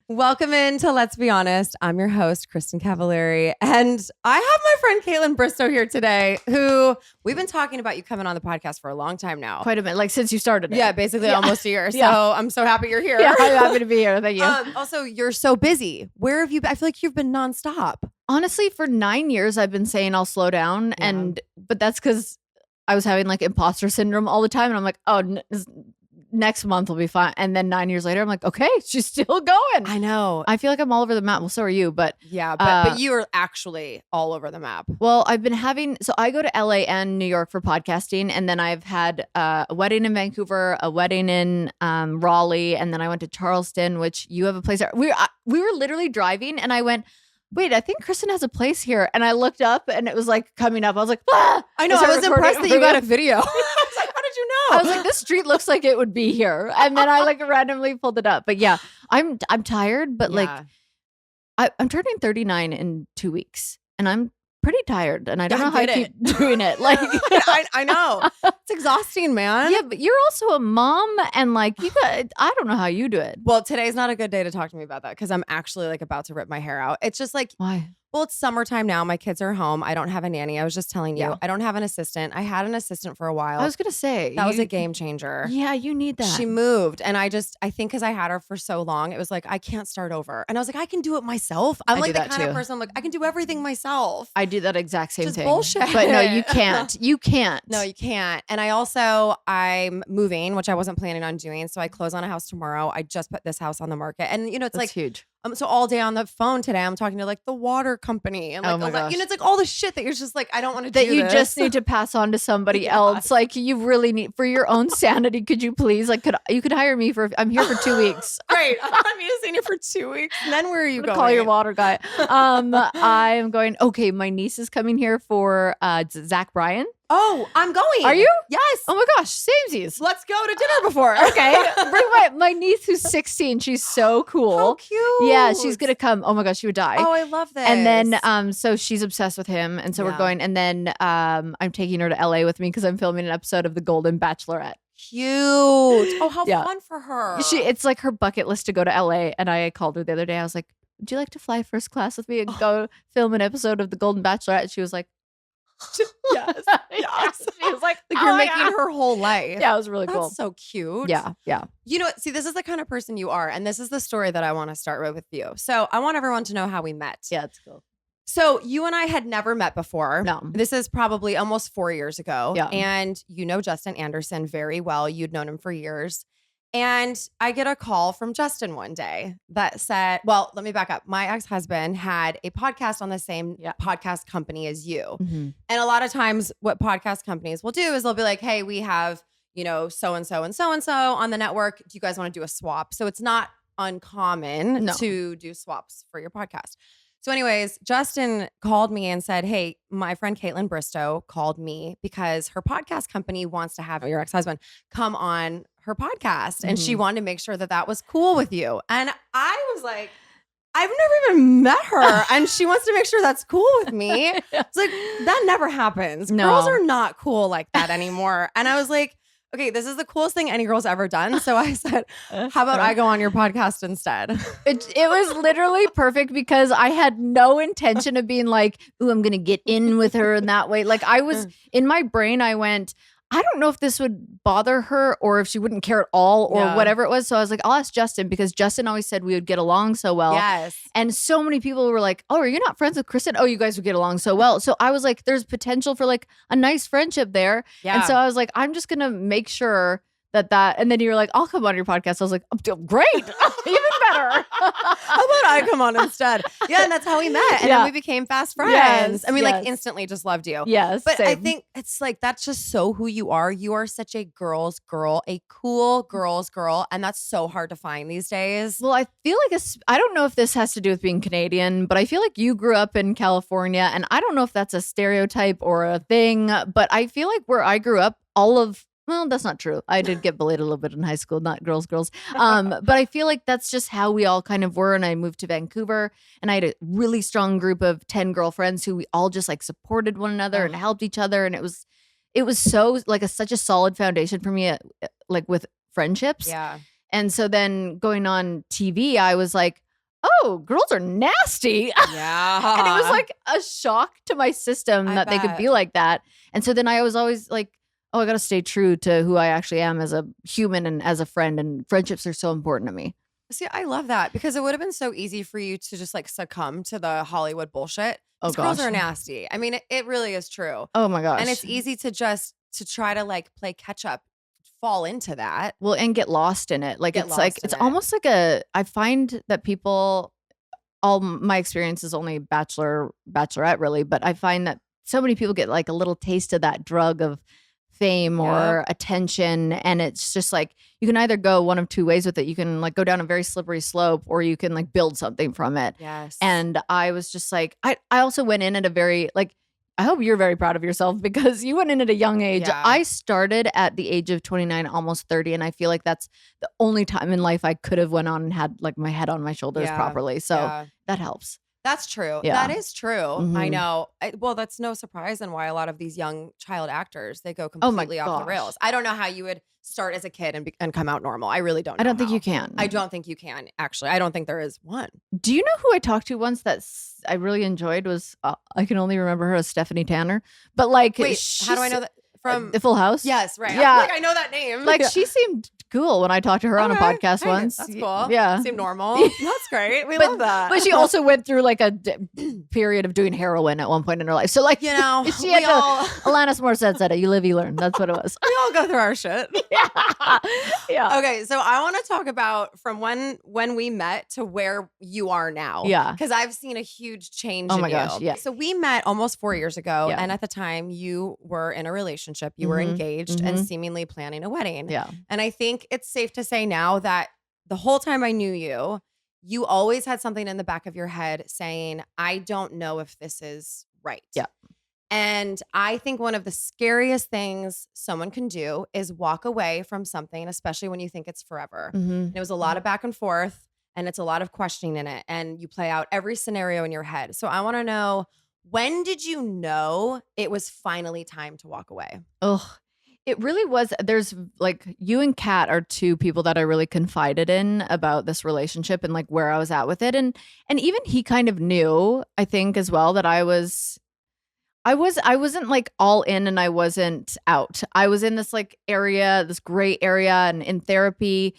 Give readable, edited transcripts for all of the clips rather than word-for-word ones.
Welcome into Let's Be Honest. I'm your host, Kristin Cavallari, and I have my friend Kaitlyn Bristowe here today, who we've been talking about you coming on the podcast for a long time now. Quite a bit, like since you started it. Yeah, basically almost a year. So I'm so happy you're here. Yeah, I'm happy to be here. Thank you. Also, you're so busy. Where have you been? I feel like you've been nonstop. Honestly, for 9 years, I've been saying I'll slow down, but that's because I was having like imposter syndrome all the time, and I'm like, next month will be fine. And then 9 years later, I'm like, okay, she's still going. I know. I feel like I'm all over the map. Well, so are you, but yeah, but you are actually all over the map. Well, I've been so I go to LA and New York for podcasting, and then I've had a wedding in Vancouver, a wedding in Raleigh, and then I went to Charleston, which you have a place there. We were literally driving, and I went, wait, I think Kristin has a place here. And I looked up, and it was like coming up. I was like, ah! I know. I was impressed that you got a video. I was like, how did you know? I was like, this street looks like it would be here. And then I like randomly pulled it up. But yeah, I'm tired, but like I'm turning 39 in 2 weeks, and I'm pretty tired, and I don't know how I keep doing it. Like I know. It's exhausting, man. Yeah, but you're also a mom, and like I don't know how you do it. Well, today's not a good day to talk to me about that because I'm actually like about to rip my hair out. It's just like, why? Well, it's summertime now. My kids are home. I don't have a nanny. I was just telling you. I don't have an assistant. I had an assistant for a while. I was going to say. That was a game changer. Yeah, you need that. She moved. And I think because I had her for so long, it was like, I can't start over. And I was like, I can do it myself. I'm like the kind of person, I'm like, I can do everything myself. I do that exact same thing. Bullshit. But no, you can't. You can't. No, you can't. And I'm moving, which I wasn't planning on doing. So I close on a house tomorrow. I just put this house on the market. And it's That's like huge. So all day on the phone today, I'm talking to like the water company and like, it's like all the shit that you're just like, I don't want to do that you just need to pass on to somebody else. Like you really need for your own sanity. Could you please, like, you could hire me I'm here for 2 weeks. Great. I'm using you for 2 weeks. And then where are you going? Call your water guy. I am going, okay, my niece is coming here for Zach Bryan. Oh, I'm going. Are you? Yes. Oh my gosh, samesies. Let's go to dinner before. Okay. Bring my niece who's 16. She's so cool. How cute. Yeah, she's gonna come. Oh my gosh, she would die. Oh, I love this. And then so she's obsessed with him. And so we're going, and then I'm taking her to LA with me because I'm filming an episode of The Golden Bachelorette. Cute. Oh, how fun for her. It's like her bucket list to go to LA. And I called her the other day. I was like, would you like to fly first class with me and go film an episode of The Golden Bachelorette? And she was like, yes. She was like you're making her whole life. Yeah, it was really cool. That's so cute. Yeah. You know what? See, this is the kind of person you are. And this is the story that I want to start with you. So I want everyone to know how we met. Yeah, it's cool. So you and I had never met before. No. This is probably almost 4 years ago. Yeah. And you know Justin Anderson very well. You'd known him for years. And I get a call from Justin one day that said, well, let me back up. My ex-husband had a podcast on the same podcast company as you. Mm-hmm. And a lot of times what podcast companies will do is they'll be like, hey, we have, so-and-so and so-and-so on the network. Do you guys want to do a swap? So it's not uncommon to do swaps for your podcast. So anyways, Justin called me and said, hey, my friend Kaitlyn Bristowe called me because her podcast company wants to have your ex-husband come on her podcast. And she wanted to make sure that was cool with you. And I was like, I've never even met her. And she wants to make sure that's cool with me. It's like, that never happens. No. Girls are not cool like that anymore. And I was like, okay, this is the coolest thing any girl's ever done. So I said, how about I go on your podcast instead? It was literally perfect because I had no intention of being like, ooh, I'm going to get in with her in that way. Like I was in my brain, I went, I don't know if this would bother her or if she wouldn't care at all or whatever it was. So I was like, I'll ask Justin because Justin always said we would get along so well. Yes. And so many people were like, oh, are you not friends with Kristin? Oh, you guys would get along so well. So I was like, there's potential for like a nice friendship there. Yeah. And so I was like, I'm just going to make sure that. And then you were like, I'll come on your podcast. I was like, oh, great. Even better. How about I come on instead? Yeah, and that's how we met. And then we became fast friends. Yes, I mean, like instantly just loved you. Yes. But same. I think it's like, that's just so who you are. You are such a girl's girl, a cool girl's girl. And that's so hard to find these days. Well, I feel like I don't know if this has to do with being Canadian, but I feel like you grew up in California. And I don't know if that's a stereotype or a thing, but I feel like where I grew up, well, that's not true. I did get bullied a little bit in high school, not girls. But I feel like that's just how we all kind of were. And I moved to Vancouver and I had a really strong group of 10 girlfriends who we all just like supported one another and helped each other. And it was so like such a solid foundation for me, like with friendships. Yeah. And so then going on TV, I was like, oh, girls are nasty. Yeah. And it was like a shock to my system that they could be like that. And so then I was always like, oh, I got to stay true to who I actually am as a human and as a friend. And friendships are so important to me. See, I love that because it would have been so easy for you to just like succumb to the Hollywood bullshit. Oh, Girls gosh. are nasty. I mean, it really is true. Oh my gosh. And it's easy to try to like play catch up, fall into that. Well, and get lost in it. Like it's almost like I find that people, all my experience is only bachelorette really, but I find that so many people get like a little taste of that drug of fame or attention, and it's just like you can either go one of two ways with it. You can like go down a very slippery slope, or you can like build something from it. Yes. And I was just like, I also went in at a very like, I hope you're very proud of yourself because you went in at a young age. Yeah. I started at the age of 29, almost 30, and I feel like that's the only time in life I could have went on and had like my head on my shoulders properly. So that helps. That's true. Yeah. That is true. Mm-hmm. I know. Well, that's no surprise in why a lot of these young child actors, they go completely off the rails. I don't know how you would start as a kid and come out normal. I really don't know. I don't think you can. I don't think you can, actually. I don't think there is one. Do you know who I talked to once that I really enjoyed was, I can only remember her as Stephanie Tanner. But like, wait, how do I know that? From The Full House? Yes, right. Yeah. Like, I know that name. Like she seemed cool when I talked to her on a podcast once. That's cool. Yeah. Seemed normal. That's great. We love that. But she also went through like a period of doing heroin at one point in her life. So like, you know, she had Alanis Morissette said it. You live, you learn. That's what it was. We all go through our shit. Yeah. Okay. So I want to talk about from when we met to where you are now. Yeah. Because I've seen a huge change Oh my gosh. Yeah. So we met almost 4 years ago. Yeah. And at the time you were in a relationship, you were engaged and seemingly planning a wedding. Yeah. And I think it's safe to say now that the whole time I knew you, you always had something in the back of your head saying, I don't know if this is right. Yeah. And I think one of the scariest things someone can do is walk away from something, especially when you think it's forever. And it was a lot of back and forth, and it's a lot of questioning in it. And you play out every scenario in your head. So I want to know, when did you know it was finally time to walk away? Ugh. It really was. There's like, you and Kat are two people that I really confided in about this relationship and like where I was at with it. And even he kind of knew, I think as well, that I wasn't like all in and I wasn't out. I was in this like area, this gray area, and in therapy.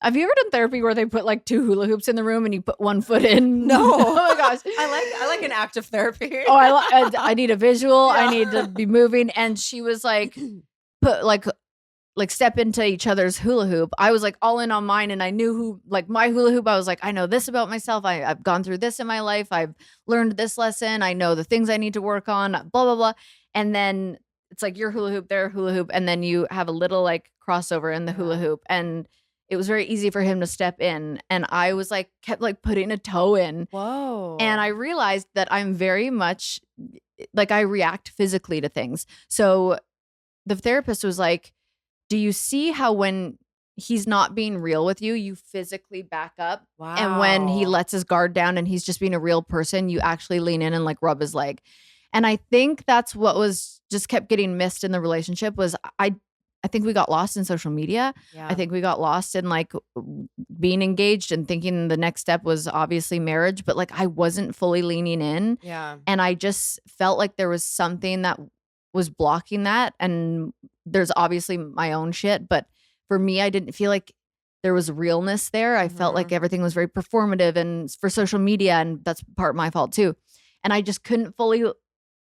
Have you ever done therapy where they put like two hula hoops in the room and you put one foot in? No. Oh my gosh. I like an active therapy. Oh, I need a visual. Yeah. I need to be moving. And she was like, put like step into each other's hula hoop. I was like all in on mine, and I knew who, like my hula hoop. I was like, I know this about myself. I've gone through this in my life. I've learned this lesson. I know the things I need to work on, blah, blah, blah. And then it's like your hula hoop, their hula hoop. And then you have a little like crossover in the hula hoop. And it was very easy for him to step in. And I was like, kept like putting a toe in. Whoa. And I realized that I'm very much like, I react physically to things. So the therapist was like, do you see how when he's not being real with you, you physically back up? Wow. And when he lets his guard down and he's just being a real person, you actually lean in and like rub his leg. And I think that's what was just kept getting missed in the relationship was I think we got lost in social media. Yeah. I think we got lost in like being engaged and thinking the next step was obviously marriage, but like I wasn't fully leaning in. Yeah. And I just felt like there was something that was blocking that. And there's obviously my own shit, but for me, I didn't feel like there was realness there. I felt like everything was very performative and for social media, and that's part of my fault too. And I just couldn't fully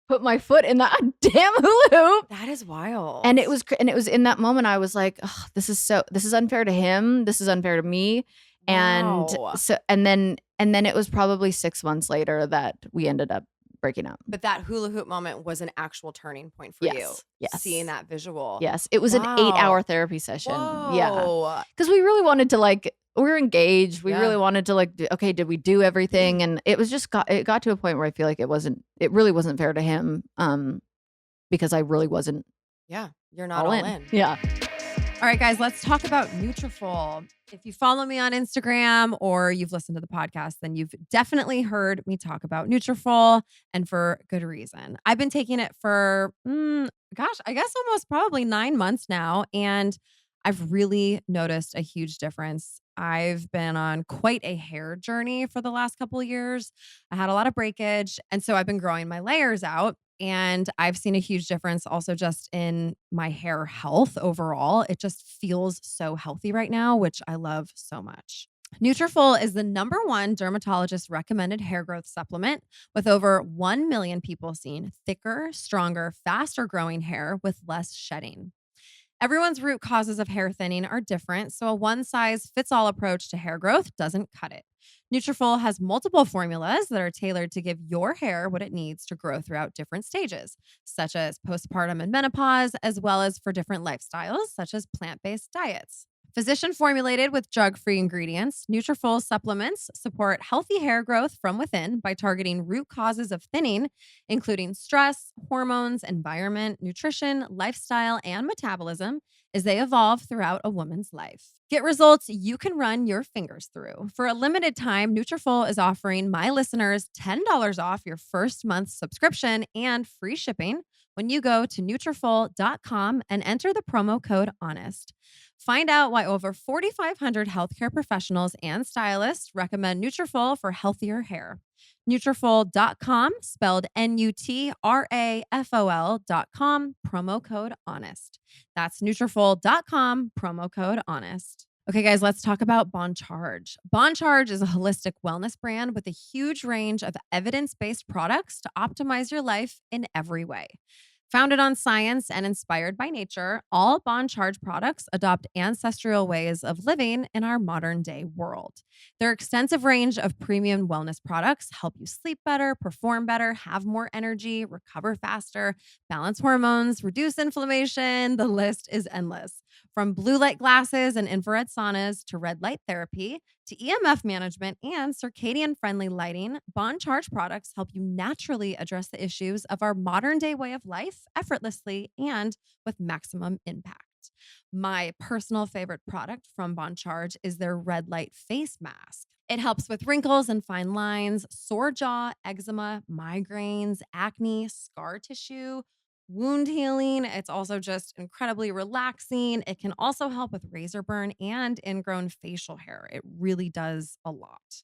put my foot in that damn hula hoop. That is wild. And it was in that moment I was like, oh, this is unfair to him. This is unfair to me. Wow. And so and then it was probably 6 months later that we ended up breaking up. But that hula hoop moment was an actual turning point for you. Yes. Seeing that visual. Yes. It was an 8-hour therapy session. Whoa. Yeah. Because we really wanted to like, we were engaged. We really wanted to like, okay, did we do everything? And it was just it got to a point where I feel like it really wasn't fair to him. Because I really wasn't. Yeah. You're not all in. Yeah. All right, guys, let's talk about Nutrafol. If you follow me on Instagram or you've listened to the podcast, then you've definitely heard me talk about Nutrafol, and for good reason. I've been taking it for, I guess almost probably 9 months now, and I've really noticed a huge difference I've been on quite a hair journey for the last couple of years. I had a lot of breakage. And so I've been growing my layers out. And I've seen a huge difference also just in my hair health overall. It just feels so healthy right now, which I love so much. Nutrafol is the #1 dermatologist recommended hair growth supplement, with over 1 million people seeing thicker, stronger, faster growing hair with less shedding. Everyone's root causes of hair thinning are different, so a one-size-fits-all approach to hair growth doesn't cut it. Nutrafol has multiple formulas that are tailored to give your hair what it needs to grow throughout different stages, such as postpartum and menopause, as well as for different lifestyles, such as plant-based diets. Physician formulated with drug-free ingredients, Nutrafol supplements support healthy hair growth from within by targeting root causes of thinning, including stress, hormones, environment, nutrition, lifestyle, and metabolism as they evolve throughout a woman's life. Get results you can run your fingers through. For a limited time, Nutrafol is offering my listeners $10 off your first month's subscription and free shipping when you go to Nutrafol.com and enter the promo code HONEST. Find out why over 4,500 healthcare professionals and stylists recommend Nutrafol for healthier hair. Nutrafol.com, spelled Nutrafol.com, promo code HONEST. That's Nutrafol.com, promo code HONEST. Okay, guys, let's talk about Bon Charge. Bon Charge is a holistic wellness brand with a huge range of evidence-based products to optimize your life in every way. Founded on science and inspired by nature, all Bon Charge products adopt ancestral ways of living in our modern day world. Their extensive range of premium wellness products help you sleep better, perform better, have more energy, recover faster, balance hormones, reduce inflammation. The list is endless. From blue light glasses and infrared saunas to red light therapy to EMF management and circadian-friendly lighting, Bon Charge products help you naturally address the issues of our modern-day way of life effortlessly and with maximum impact. My personal favorite product from Bon Charge is their red light face mask. It helps with wrinkles and fine lines, sore jaw, eczema, migraines, acne, scar tissue, wound healing. It's also just incredibly relaxing. It can also help with razor burn and ingrown facial hair. It really does a lot.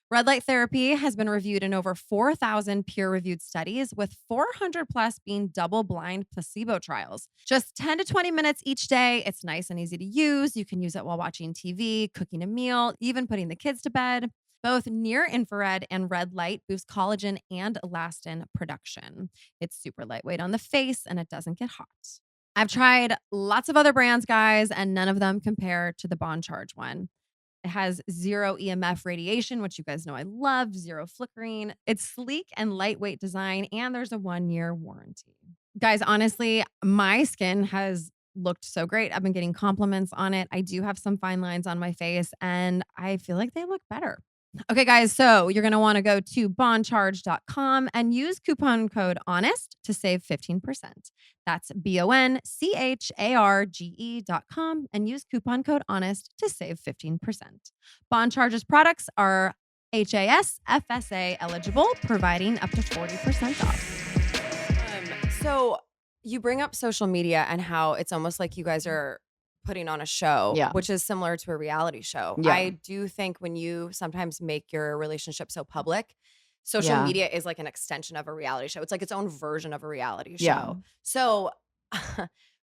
Red light therapy has been reviewed in over 4,000 peer-reviewed studies, with 400 plus being double-blind placebo trials. Just 10 to 20 minutes each day. It's nice and easy to use. You can use it while watching TV, cooking a meal, even putting the kids to bed. Both near-infrared and red light boost collagen and elastin production. It's super lightweight on the face and it doesn't get hot. I've tried lots of other brands, guys, and none of them compare to the Bon Charge one. It has zero EMF radiation, which you guys know I love, zero flickering. It's sleek and lightweight design, and there's a 1-year warranty. Guys, honestly, my skin has looked so great. I've been getting compliments on it. I do have some fine lines on my face, and I feel like they look better. Okay, guys, so you're going to want to go to boncharge.com and use coupon code HONEST to save 15%. That's BONCHARGE.com and use coupon code HONEST to save 15%. Bon Charge's products are HAS FSA eligible, providing up to 40% off. So you bring up social media and how it's almost like you guys are putting on a show, which is similar to a reality show. Yeah. I do think when you sometimes make your relationship so public, social media is like an extension of a reality show. It's like its own version of a reality show. Yeah. So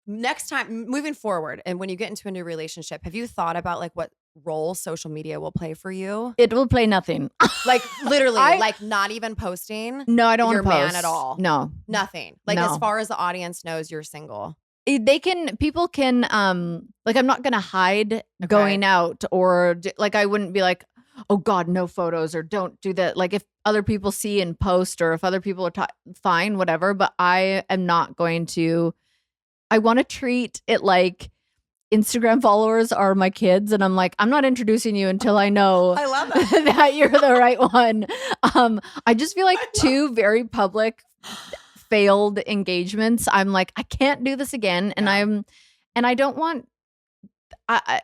next time, moving forward, and when you get into a new relationship, have you thought about like what role social media will play for you? It will play nothing. Like literally, like not even posting. No, I don't want to post. Your man at all. No, nothing. Like as far as the audience knows, you're single. People can, like, I'm not going to hide going out or like, I wouldn't be like, oh God, no photos or don't do that. Like if other people see and post or if other people are fine, whatever, but I am not going to, I want to treat it like Instagram followers are my kids. And I'm like, I'm not introducing you until I know I love that. that you're the right one. I just feel like two very public failed engagements. I'm like, I can't do this again. And I don't want,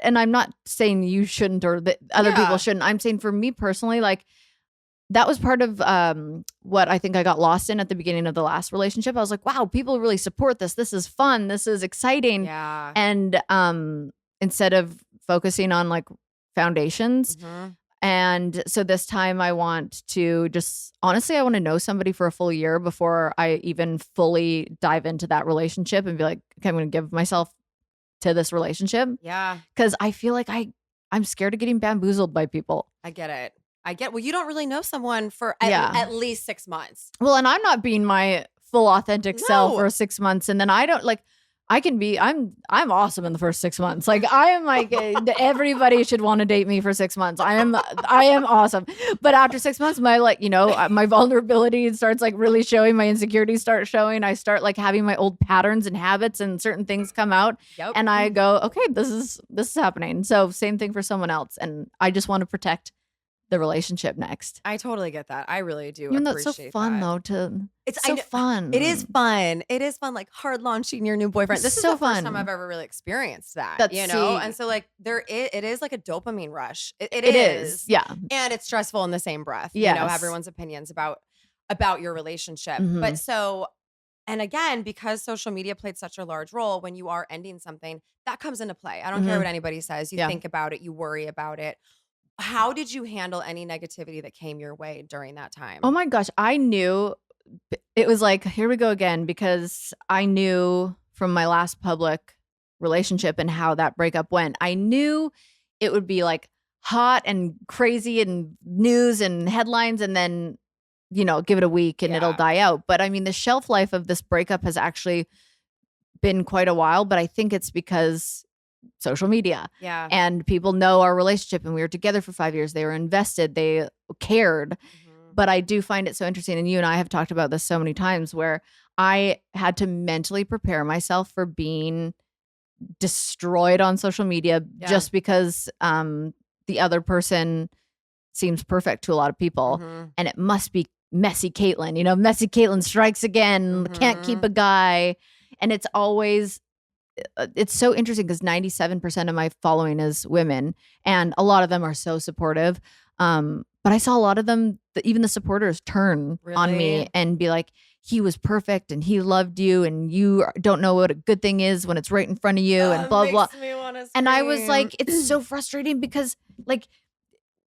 and I'm not saying you shouldn't or that other people shouldn't. I'm saying for me personally, like that was part of what I think I got lost in at the beginning of the last relationship. I was like, wow, people really support this. This is fun. This is exciting. Yeah. And instead of focusing on like foundations. Mm-hmm. And so this time I want to just, honestly, I want to know somebody for a full year before I even fully dive into that relationship and be like, okay, I'm going to give myself to this relationship. Yeah. Because I feel like I'm scared of getting bamboozled by people. I get it. Well, you don't really know someone for at least 6 months. Well, and I'm not being my full authentic self for 6 months. And then I don't like, I'm awesome in the first 6 months. Like I am like, everybody should want to date me for 6 months. I am awesome. But after 6 months, my my vulnerability starts like really showing, my insecurities start showing. I start like having my old patterns and habits and certain things come out. Yep. And I go, okay, this is happening. So same thing for someone else. And I just want to protect the relationship next. I totally get that. I really do. Even though it's so fun though it's so fun. It is fun. It is fun, like hard launching your new boyfriend. This is so the first time I've ever really experienced that. And so like it is like a dopamine rush. It is. Yeah. And it's stressful in the same breath. Yes. Everyone's opinions about your relationship. Mm-hmm. But so, and again, because social media played such a large role when you are ending something, that comes into play. I don't care what anybody says. You think about it, you worry about it. How did you handle any negativity that came your way during that time? Oh my gosh, I knew it was like, here we go again, because I knew from my last public relationship and how that breakup went. I knew it would be like hot and crazy and news and headlines, and then, give it a week and it'll die out. But I mean, the shelf life of this breakup has actually been quite a while, but I think it's because social media. Yeah. And people know our relationship, and we were together for 5 years. They were invested. They cared. Mm-hmm. But I do find it so interesting. And you and I have talked about this so many times, where I had to mentally prepare myself for being destroyed on social media just because the other person seems perfect to a lot of people. Mm-hmm. And it must be messy Kaitlyn. Messy Kaitlyn strikes again, can't keep a guy. And it's always... It's so interesting because 97% of my following is women, and a lot of them are so supportive. But I saw a lot of them, even the supporters, turn on me and be like, he was perfect and he loved you, and you don't know what a good thing is when it's right in front of you, and blah, blah. And I was like, it's so frustrating because like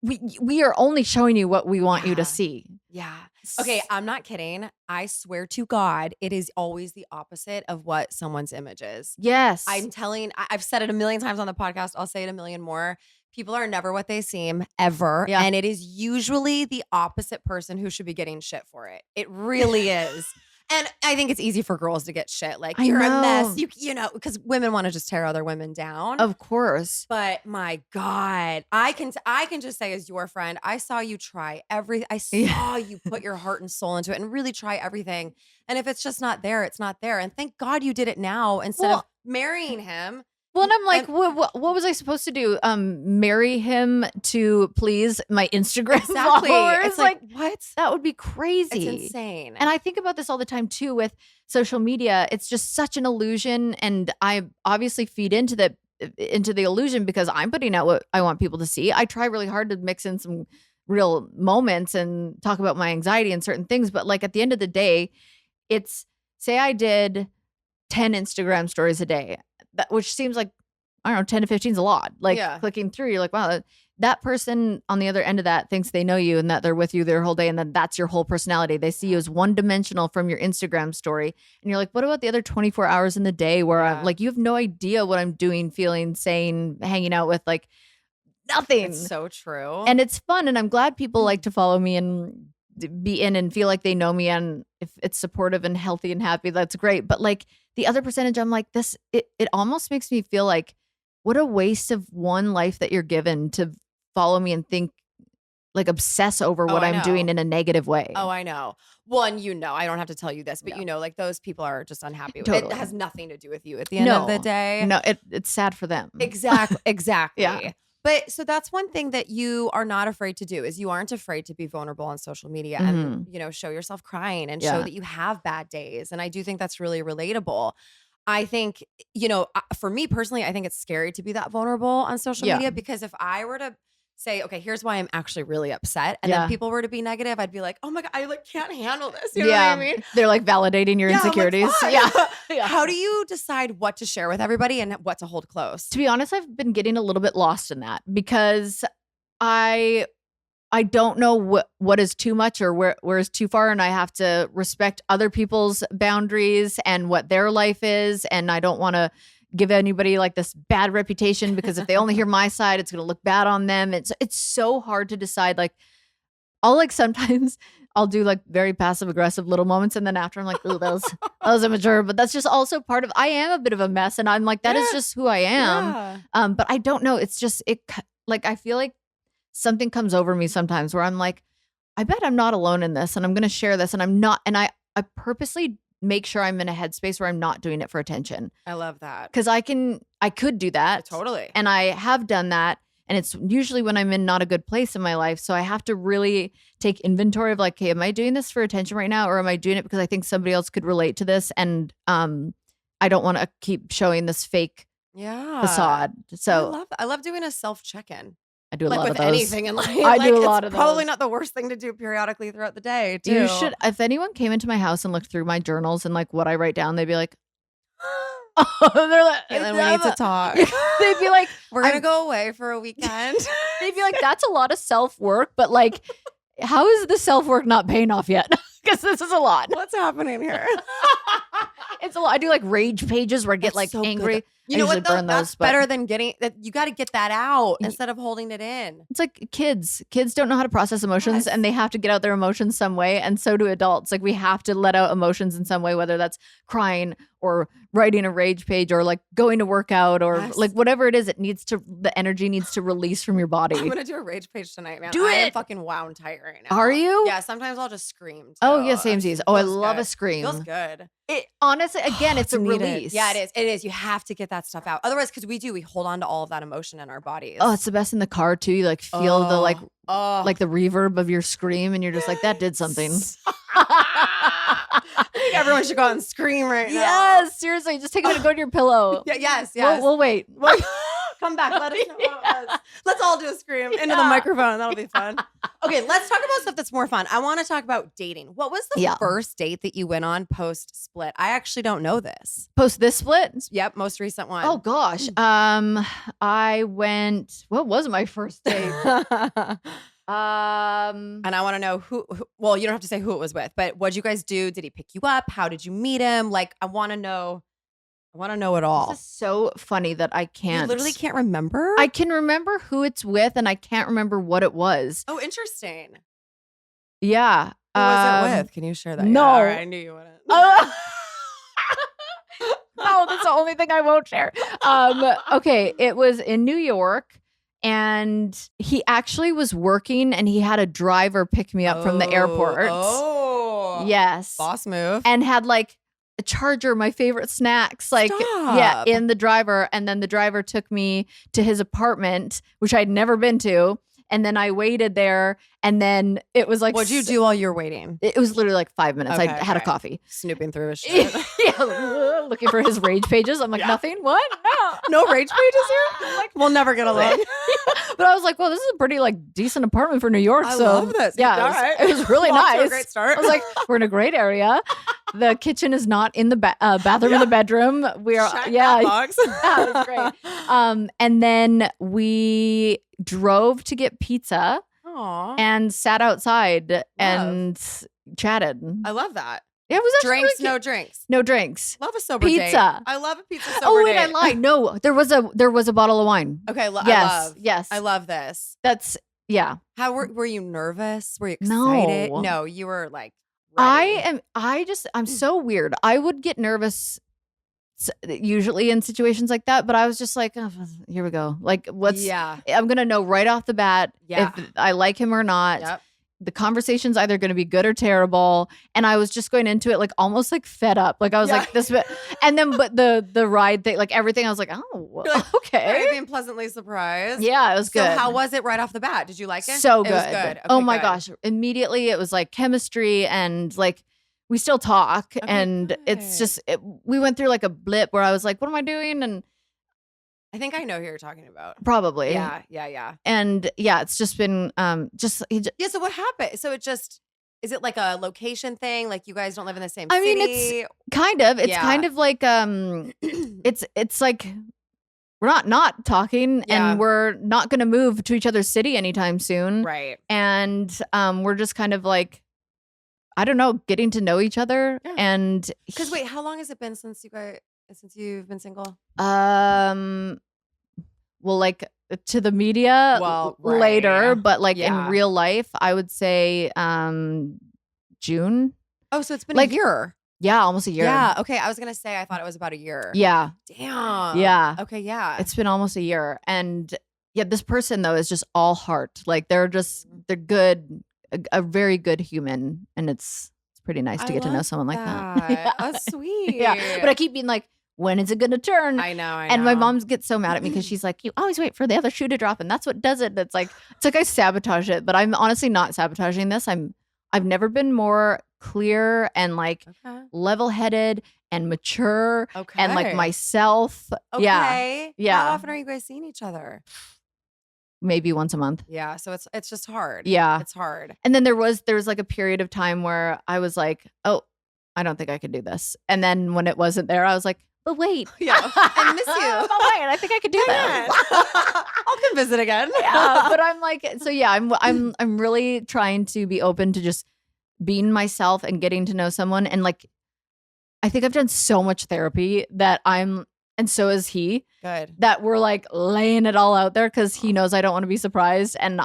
we are only showing you what we want you to see. Yeah. Okay, I'm not kidding. I swear to God, it is always the opposite of what someone's image is. Yes. I've said it a million times on the podcast. I'll say it a million more. People are never what they seem, ever. Yeah. And it is usually the opposite person who should be getting shit for it. It really is. And I think it's easy for girls to get shit. Like, you're a mess. You know, because women want to just tear other women down. Of course. But my God, I can just say, as your friend, I saw you try everything. I saw you put your heart and soul into it and really try everything. And if it's just not there, it's not there. And thank God you did it now instead of marrying him. Well, and I'm like, what was I supposed to do? Marry him to please my Instagram followers? It's like, what? That would be crazy. It's insane. And I think about this all the time too with social media. It's just such an illusion, and I obviously feed into the illusion because I'm putting out what I want people to see. I try really hard to mix in some real moments and talk about my anxiety and certain things, but like at the end of the day, it's, say I did 10 Instagram stories a day. Which seems like, I don't know, 10 to 15 is a lot. Like clicking through, you're like, wow, that person on the other end of that thinks they know you and that they're with you their whole day. And then that's your whole personality. They see you as one dimensional from your Instagram story. And you're like, what about the other 24 hours in the day where I'm like, you have no idea what I'm doing, feeling, saying, hanging out with, like nothing. It's so true. And it's fun. And I'm glad people like to follow me and be in and feel like they know me, and if it's supportive and healthy and happy, that's great. But like the other percentage, I'm like, it almost makes me feel like, what a waste of one life that you're given to follow me and think, like, obsess over what I'm doing in a negative way. Oh, I know. Well, and I don't have to tell you this, but like those people are just unhappy. Totally. It has nothing to do with you at the end of the day. No, it's sad for them. Exactly. Yeah. But so that's one thing that you are not afraid to do, is you aren't afraid to be vulnerable on social media and, show yourself crying and show that you have bad days. And I do think that's really relatable. I think, for me personally, I think it's scary to be that vulnerable on social media, because if I were to say, okay, here's why I'm actually really upset. And then people were to be negative, I'd be like, oh my God, I like can't handle this. You know what I mean? They're like validating your insecurities. Like, yeah. How do you decide what to share with everybody and what to hold close? To be honest, I've been getting a little bit lost in that because I don't know what is too much or where is too far. And I have to respect other people's boundaries and what their life is. And I don't want to give anybody like this bad reputation because if they only hear my side, it's going to look bad on them. It's so hard to decide. Like sometimes I'll do like very passive aggressive little moments. And then after I'm like, ooh, that was immature. But that's just also part of, I am a bit of a mess. And I'm like, that is just who I am. Yeah. But I don't know. It's just, like, I feel like something comes over me sometimes where I'm like, I bet I'm not alone in this and I'm going to share this and I'm not. And I purposely make sure I'm in a headspace where I'm not doing it for attention. I love that. Because I could do that. Totally. And I have done that. And it's usually when I'm in not a good place in my life. So I have to really take inventory of like, hey, am I doing this for attention right now? Or am I doing it because I think somebody else could relate to this? And I don't want to keep showing this fake facade. So I love doing a self check-in. I do a lot of those. Like with anything in life. I do a lot of those. Probably not the worst thing to do periodically throughout the day, too. You should. If anyone came into my house and looked through my journals and like what I write down, they'd be like, oh, they're like, Kaitlyn, we need to talk. They'd be like, we're going to go away for a weekend. They'd be like, that's a lot of self-work, but like, how is the self-work not paying off yet? Because this is a lot. What's happening here? It's a lot. I do like rage pages where I get That's like so angry. Good. You know what? Burn That's those, but better than getting that. You got to get that out instead of holding it in. It's like kids. Kids don't know how to process emotions and they have to get out their emotions some way. And so do adults. Like we have to let out emotions in some way, whether that's crying or writing a rage page or like going to work out or like whatever it is, the energy needs to release from your body. I'm going to do a rage page tonight, man. Do it. I am fucking wound tight right now. Are you? Yeah. Sometimes I'll just scream. Too. Oh, yeah. Samesies. Oh, I love a scream. Feels good. It honestly, again, it's a release. Yeah, it is. It is. You have to get that stuff out. Otherwise, because we hold on to all of that emotion in our bodies. Oh, it's the best in the car too. You like feel the like the reverb of your scream, and you're just like, that did something. I think everyone should go out and scream right now. Yes, seriously, just take a minute, go to your pillow. Yes. We'll wait. Come back. Let us know how it was. Let's all do a scream into the microphone. That'll be fun. Okay, let's talk about stuff that's more fun. I want to talk about dating. What was the first date that you went on post split? I actually don't know this. Post this split? Yep, most recent one. Oh gosh. I went. What was my first date? And I want to know who. Well, you don't have to say who it was with, but what'd you guys do? Did he pick you up? How did you meet him? Like, I want to know. I want to know it all. This is so funny that I can't. You literally can't remember? I can remember who it's with, and I can't remember what it was. Oh, interesting. Yeah. Who was it with? Can you share that? No. Yeah, all right, I knew you wouldn't. No, that's the only thing I won't share. Okay, it was in New York. And he actually was working and he had a driver pick me up from the airport. Oh. Yes. Boss move. And had like a charger, my favorite snacks, like, Stop. in the driver. And then the driver took me to his apartment, which I'd never been to. And then I waited there. And then it was like, what'd you do while you're waiting? It was literally like 5 minutes. I had a coffee. Snooping through his shit. Yeah, looking for his rage pages. I'm like, nothing? What? No rage pages here? I'm like, we'll never get along. But I was like, well, this is a pretty like decent apartment for New York. I so love this. Yeah, it was really Off to nice. a great start. I was like, we're in a great area. The kitchen is not in the bathroom in the bedroom. We are, check that box. Yeah, it was great. And then we drove to get pizza. Aww. And sat outside and chatted. I love that. It was drinks, really no drinks. No drinks. Love a sober pizza. date. I love a pizza sober Oh, wait, date. I lied. No, there was a bottle of wine. Okay, Yes. I love this. That's How were you nervous? Were you excited? No, you were like ready. I'm so weird. I would get nervous usually in situations like that, but I was just like, oh, here we go. Like, I'm gonna know right off the bat if I like him or not. Yep. The conversation's either going to be good or terrible. And I was just going into it like almost like fed up. Like I was like this bit. And then but the ride thing, like everything, I was like, oh, like, okay. Are you being pleasantly surprised? Yeah, it was good. So how was it right off the bat? Did you like it? So good. It was good. Okay, oh my gosh. Immediately it was like chemistry and like we still talk. Okay, and it's just, we went through like a blip where I was like, what am I doing? And I think I know who you're talking about. Probably. Yeah. And yeah, it's just been Yeah, so what happened? So is it like a location thing? Like you guys don't live in the same city? I mean, it's kind of like it's like we're not talking and we're not going to move to each other's city anytime soon. Right. And we're just kind of like, I don't know, getting to know each other. Yeah. And because wait, how long has it been since you've been single? Well, like to the media later, but like in real life, I would say June. Oh, so it's been a year. Yeah, almost a year. Yeah. Okay. I was gonna say I thought it was about a year. Yeah. Damn. Yeah. Okay. Yeah. It's been almost a year, and yeah, this person though is just all heart. Like they're good, a very good human, and it's pretty nice to get to know someone like that. Yeah. That's sweet. Yeah, but I keep being like, when is it going to turn? I know. And my mom gets so mad at me because she's like, you always wait for the other shoe to drop, and that's what does it. And it's like I sabotage it, but I'm honestly not sabotaging this. I've never been more clear and like level-headed and mature and like myself. Okay. Yeah. How often are you guys seeing each other? Maybe once a month. Yeah. So it's just hard. Yeah. It's hard. And then there was like a period of time where I was like, oh, I don't think I could do this. And then when it wasn't there, I was like, but wait. Yeah. I miss you. But wait, I think I could do that. I'll come visit again. Yeah. But I'm like, so yeah, I'm really trying to be open to just being myself and getting to know someone. And like, I think I've done so much therapy that and so is he. Good. That we're like laying it all out there because he knows I don't want to be surprised and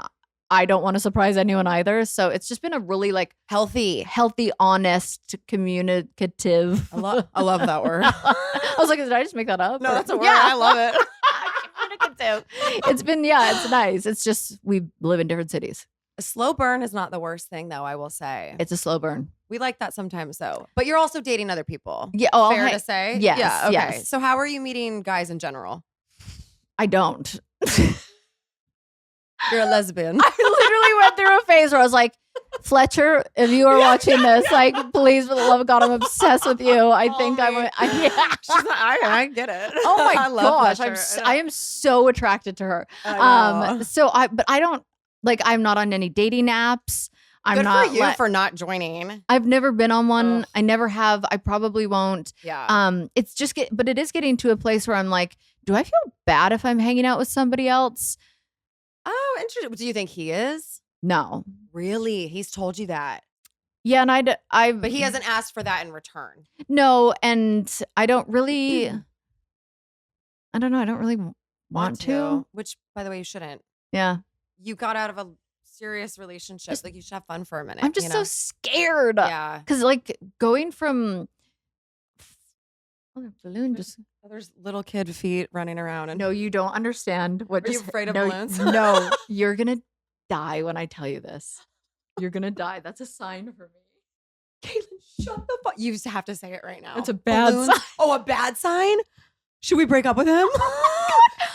I don't want to surprise anyone either. So it's just been a really like healthy, honest, communicative. I love that word. I was like, did I just make that up? No, that's a word. Yeah. I love it. Communicative. It's been, it's nice. It's just we live in different cities. A slow burn is not the worst thing, though, I will say. It's a slow burn. We like that sometimes, though. But you're also dating other people. Yeah. Oh, fair to say? Yes. Yeah. Okay. Yes. So how are you meeting guys in general? I don't. You're a lesbian. I literally went through a phase where I was like, Fletcher, if you are watching this, like, please, for the love of God, I'm obsessed with you. I think I'm. She's like, I get it. Oh my I love gosh, I am so attracted to her. But I don't like. I'm not on any dating apps. Good for you for not joining. I've never been on one. I never have. I probably won't. Yeah. It's just but it is getting to a place where I'm like, do I feel bad if I'm hanging out with somebody else? Oh, interesting. Do you think he is? No. Really? He's told you that? Yeah, and but he hasn't asked for that in return. No, and I don't really. I don't know. I don't really want to. Which, by the way, you shouldn't. Yeah. You got out of a serious relationship. Like you should have fun for a minute. I'm just so scared. Yeah. Because like going from. Balloon just. There's little kid feet running around. And no, you don't understand what. Are you afraid of balloons? No, you're gonna die when I tell you this. You're gonna die. That's a sign for me. Kaitlyn, shut the fuck. You just have to say it right now. It's a bad sign. Oh, a bad sign? Should we break up with him?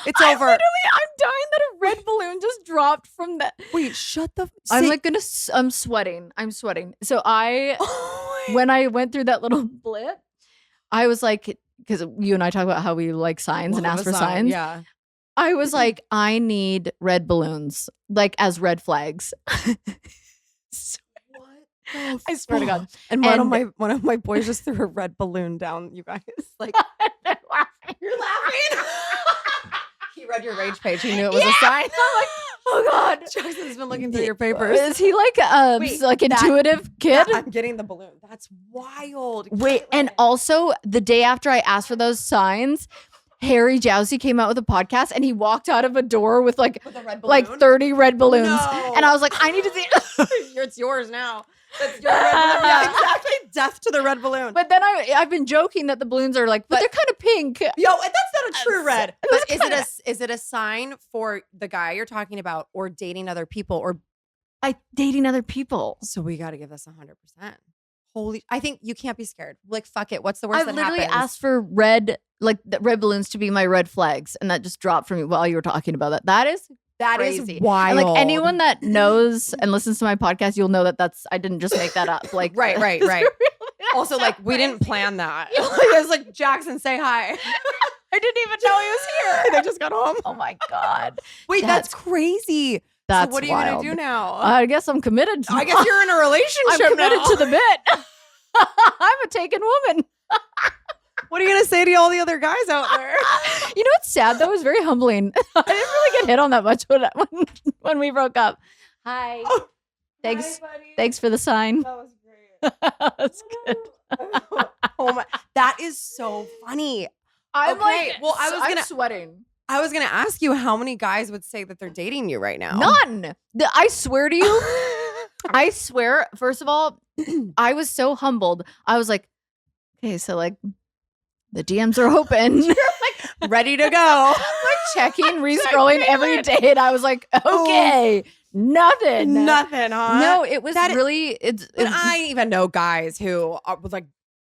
It's over. I'm dying that a red balloon just dropped from that. Wait, shut the. I'm like I'm sweating. So when I went through that little blip, I was like. Because you and I talk about how we like signs and ask for signs. Yeah. I was like, I need red balloons, like as red flags. What? I swear to God. And one of my boys just threw a red balloon down, you guys. Like you're laughing. He read your rage page. He knew it was a sign. I'm like, oh God. Jackson's been looking through your papers. Is he like intuitive kid? I'm getting the balloon. That's wild. Wait, and also the day after I asked for those signs, Harry Jowsey came out with a podcast and he walked out of a door with a red balloon? Like 30 red balloons. No. And I was like, I need to see it's yours now. That's your red balloon. Yeah, exactly. Death to the red balloon. But then I've been joking that the balloons are like, but they're kind of pink. Yo, that's not a true red. But is it a sign for the guy you're talking about or dating other people or dating other people? So we got to give this 100%. I think you can't be scared. Like, fuck it. What's the worst that happens? I literally asked for red balloons to be my red flags. And that just dropped from me while you were talking about that. That is crazy. Wild. And like anyone that knows and listens to my podcast, you'll know that I didn't just make that up. Like right. Also, like, we didn't plan that. It was like, Jackson, say hi. I didn't even know he was here. They just got home. Oh my God. Wait, that's crazy. That's so what are you wild. going to do now? I guess I'm committed. I guess you're in a relationship I'm committed now. to the bit. I'm a taken woman. What are you going to say to all the other guys out there? You know what's sad though? It was very humbling. I didn't really get hit on that much when we broke up. Hi. Oh, Thanks. Hi, buddy. Thanks for the sign. That was great. That's good. Oh my, that is so funny. I'm Okay, well, I'm sweating. I was gonna ask you how many guys would say that they're dating you right now. None. I swear to you. I swear. First of all, I was so humbled. I was like, okay, so like the DMs are open. You're like ready to go. Like checking, re-scrolling every day, and I was like, okay, nothing, huh? No, it was That really. But I even know guys who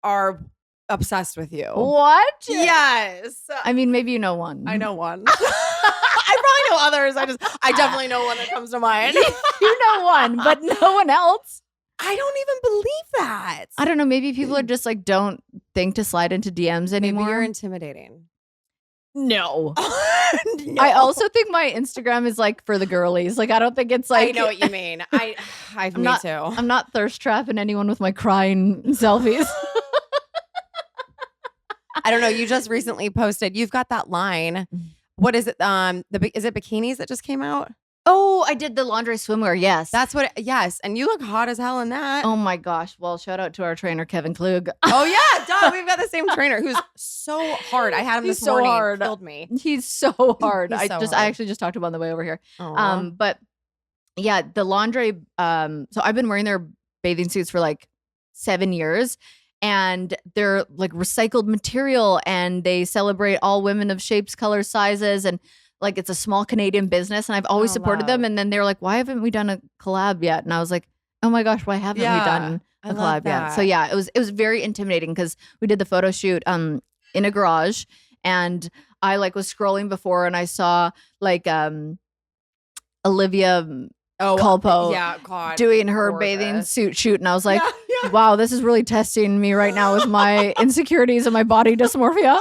are obsessed with you. What? Yes. I mean, maybe you know one. I know one. I probably know others. I definitely know one that comes to mind. You know one, but no one else. I don't even believe that. I don't know. Maybe people are just like don't think to slide into DMs anymore. Maybe you're intimidating. No. No. I also think my Instagram is like for the girlies. Like I don't think it's like I know what you mean. Me too. I'm not thirst trapping anyone with my crying selfies. I don't know. You just recently posted. You've got that line. What is it? Is it bikinis that just came out? Oh, I did the laundry swimwear. Yes. That's what. Yes, and you look hot as hell in that. Oh my gosh. Well, shout out to our trainer, Kevin Klug. Oh yeah, duh. We've got the same trainer who's so hard. I had him this morning. Hard. Killed me. He's so hard. He's so hard. I actually just talked to him on the way over here. Aww. But yeah, the laundry. So I've been wearing their bathing suits for like 7 years. And they're like recycled material, and they celebrate all women of shapes, colors, sizes, and like it's a small Canadian business. And I've always supported them. And then they're like, "Why haven't we done a collab yet?" And I was like, "Oh my gosh, why haven't we done a collab yet?" So yeah, it was very intimidating because we did the photo shoot in a garage, and I like was scrolling before, and I saw like Olivia Culpo doing her bathing suit shoot, and I was like, wow, this is really testing me right now with my insecurities and my body dysmorphia.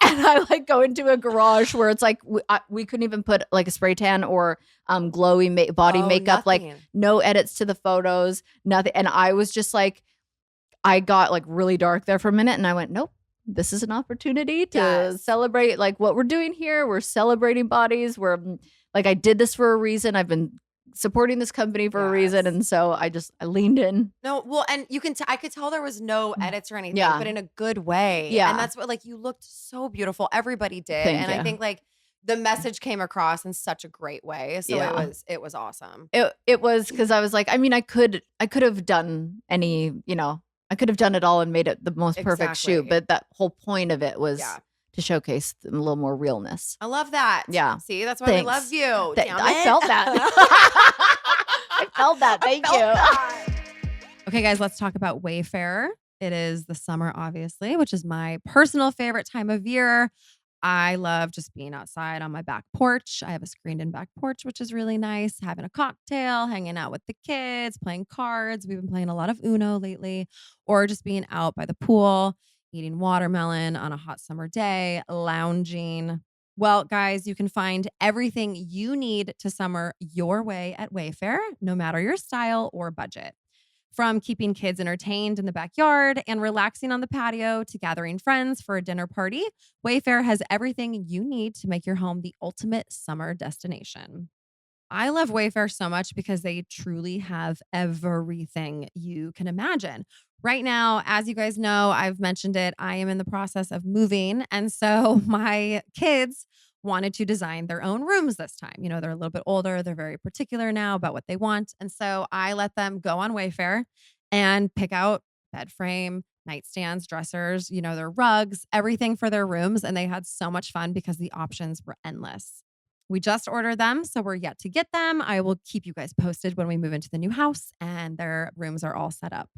And I like go into a garage where it's like we couldn't even put like a spray tan or glowy body makeup, nothing. like no edits to the photos, nothing. And I was just like, I got like really dark there for a minute, and I went, nope. This is an opportunity to celebrate like what we're doing here. We're celebrating bodies. We're like, I did this for a reason. I've been supporting this company for a reason, and so I leaned in. No, well, and you can I could tell there was no edits or anything, but in a good way. Yeah, and that's what, like, you looked so beautiful. Everybody did. Thank you. I think like the message came across in such a great way. So it was awesome. It was because I was like, I mean, I could have done any, I could have done it all and made it the most perfect shoot, but that whole point of it was to showcase a little more realness. I love that. Yeah. See, that's why we love you. I felt that. I felt that. Thank you. Okay, guys, let's talk about Wayfair. It is the summer, obviously, which is my personal favorite time of year. I love just being outside on my back porch. I have a screened-in back porch, which is really nice. Having a cocktail, hanging out with the kids, playing cards. We've been playing a lot of Uno lately, or just being out by the pool, eating watermelon on a hot summer day, lounging. Well, guys, you can find everything you need to summer your way at Wayfair, no matter your style or budget. From keeping kids entertained in the backyard and relaxing on the patio to gathering friends for a dinner party, Wayfair has everything you need to make your home the ultimate summer destination. I love Wayfair so much because they truly have everything you can imagine. Right now, as you guys know, I've mentioned it, I am in the process of moving. And so my kids wanted to design their own rooms this time. They're a little bit older. They're very particular now about what they want. And so I let them go on Wayfair and pick out bed frame, nightstands, dressers, their rugs, everything for their rooms. And they had so much fun because the options were endless. We just ordered them, so we're yet to get them. I will keep you guys posted when we move into the new house and their rooms are all set up.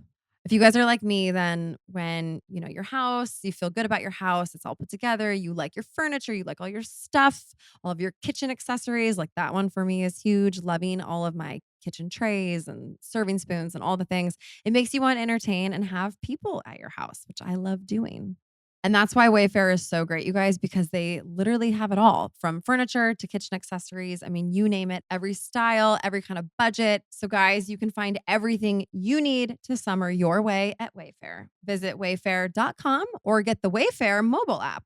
If you guys are like me, then when, your house, you feel good about your house, it's all put together, you like your furniture, you like all your stuff, all of your kitchen accessories, like that one for me is huge, loving all of my kitchen trays and serving spoons and all the things. It makes you want to entertain and have people at your house, which I love doing. And that's why Wayfair is so great, you guys, because they literally have it all from furniture to kitchen accessories. I mean, you name it, every style, every kind of budget. So, guys, you can find everything you need to summer your way at Wayfair. Visit wayfair.com or get the Wayfair mobile app.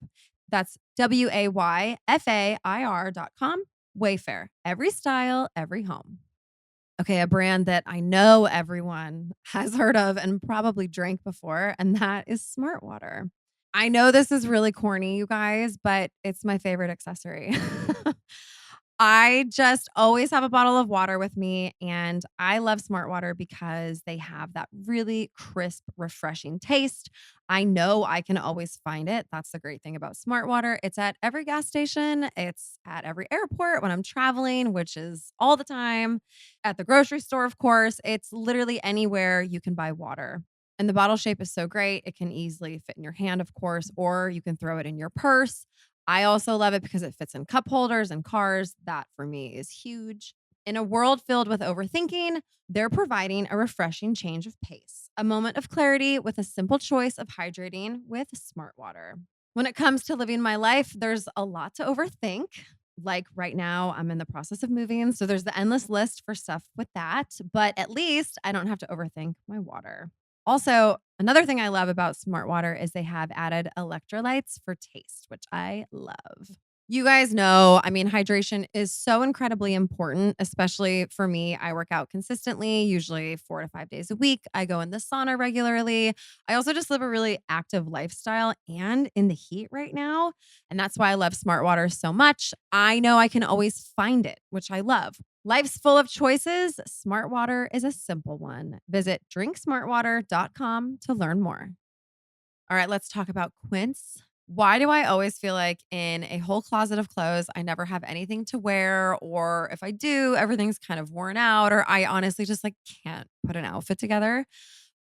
That's WAYFAIR.com. Wayfair, every style, every home. Okay, a brand that I know everyone has heard of and probably drank before, and that is Smartwater. I know this is really corny, you guys, but it's my favorite accessory. I just always have a bottle of water with me, and I love Smartwater because they have that really crisp, refreshing taste. I know I can always find it. That's the great thing about Smartwater. It's at every gas station, it's at every airport when I'm traveling, which is all the time, at the grocery store, of course. It's literally anywhere you can buy water. And the bottle shape is so great. It can easily fit in your hand, of course, or you can throw it in your purse. I also love it because it fits in cup holders and cars. That for me is huge. In a world filled with overthinking, they're providing a refreshing change of pace, a moment of clarity with a simple choice of hydrating with Smartwater. When it comes to living my life, there's a lot to overthink. Like right now, I'm in the process of moving. So there's the endless list for stuff with that. But at least I don't have to overthink my water. Also, another thing I love about Smartwater is they have added electrolytes for taste, which I love. You guys know, hydration is so incredibly important, especially for me. I work out consistently, usually 4 to 5 days a week. I go in the sauna regularly. I also just live a really active lifestyle and in the heat right now. And that's why I love Smartwater so much. I know I can always find it, which I love. Life's full of choices. Smartwater is a simple one. Visit drinksmartwater.com to learn more. All right, let's talk about Quince. Why do I always feel like in a whole closet of clothes, I never have anything to wear, or if I do, everything's kind of worn out, or I honestly just can't put an outfit together?